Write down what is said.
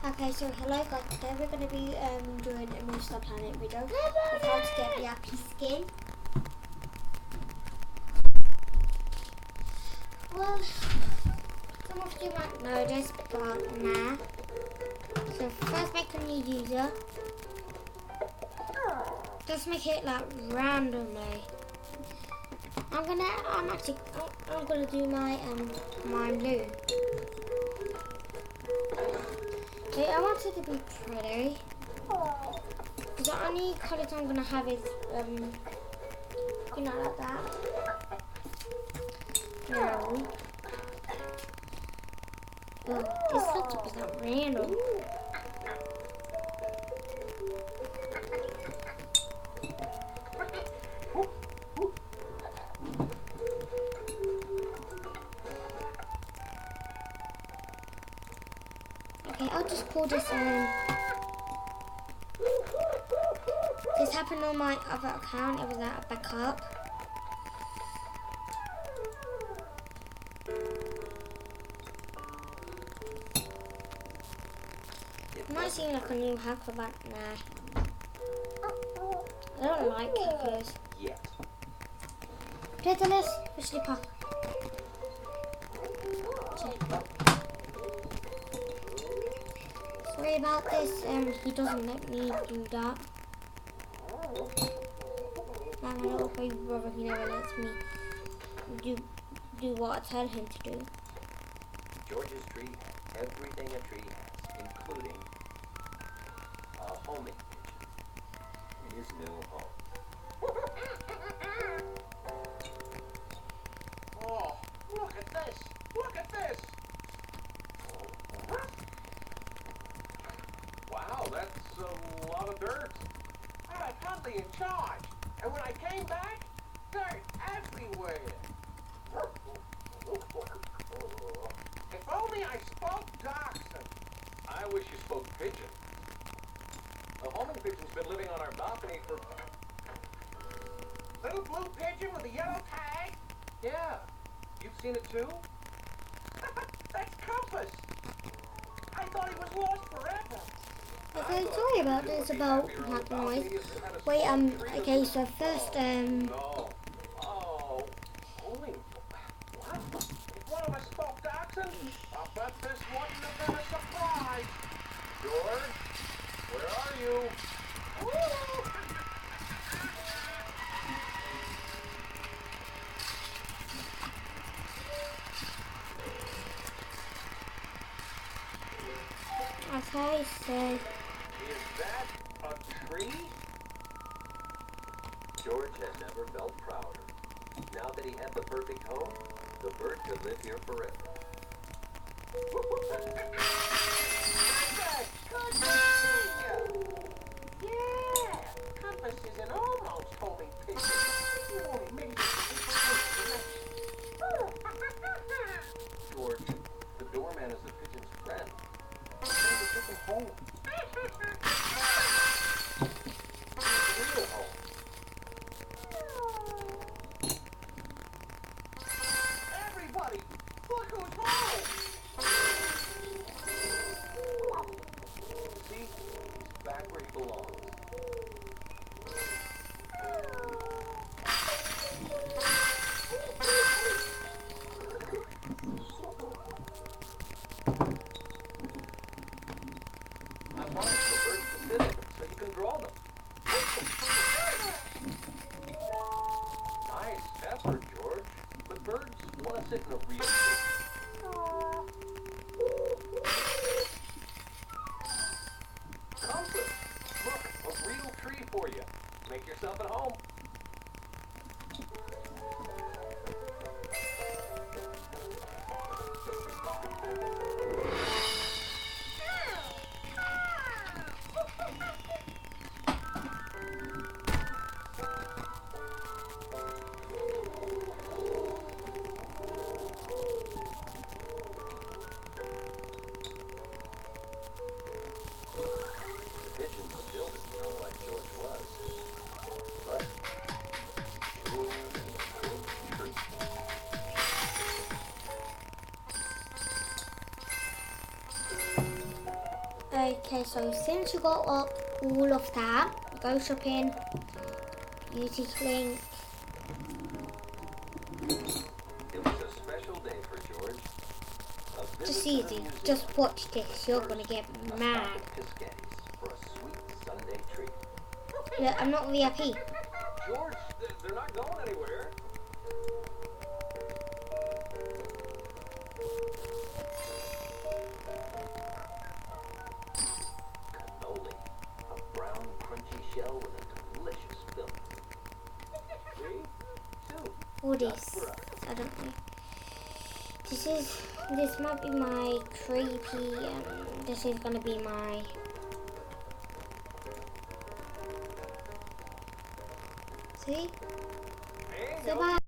Okay, so hello guys, today we're going to be doing a Monster Planet video of how to get the happy skin. Well, some of you might know this, but nah. So first make a new user. Just make it like randomly. I'm gonna do my blue. So I want it to be pretty. Because the only colours I'm gonna have is like that. No. Oh, this setup is not random. Okay, I'll just call this this happened on my other account, it was at a backup. It might seem like a new hacker, but nah. I don't like hackers. Play the list, especially Pop. Sorry about this, he doesn't let me do that. Now my little baby brother, he never lets me do what I tell him to do. George's tree has everything a tree has, including a homing pigeon in his new home. Oh, look at this! Look at this! Wow, that's a lot of dirt. I had Huntley in charge, and when I came back, dirt everywhere. If only I spoke Dachshund. I wish you spoke pigeon. The homing pigeon's been living on our balcony for... Little blue pigeon with a yellow tag? Yeah. You've seen it too? That's Compass. I thought he was lost forever. Okay, sorry about this, about that noise. Wait, okay, so first, No. Oh. Homing. What? If one of us spoke Dachshund, I'll bet this wouldn't have been a surprise. George, where are you? Woo! okay, so, Is that a tree? George has never felt prouder. Now that he had the perfect home, the bird could live here forever. Good to see you. Yeah, Compass is an almost homing pigeon. You only made it George, the doorman is the pigeon's friend. Never took him home. His real home. Everybody, look who's home! See? He's back where he belongs. I promised the birds to visit them so you can draw them. Nice effort, George. But birds want to sit in a real tree. Compass, look, a real tree for you. Make yourself at home. Okay, so since you got up all of that, go shopping, beauty clink. It was a special day for George. A visit Just to the easy. museum. Just watch this. You're gonna get A mad. stack of Piscatties for a sweet Sunday treat. Look, I'm not VIP. George, they're not going anywhere. Cannoli, a brown crunchy shell with a delicious filling. 3, 2. All this. I don't know. This might be my creepy. This is gonna be my. See? Hey, So bye.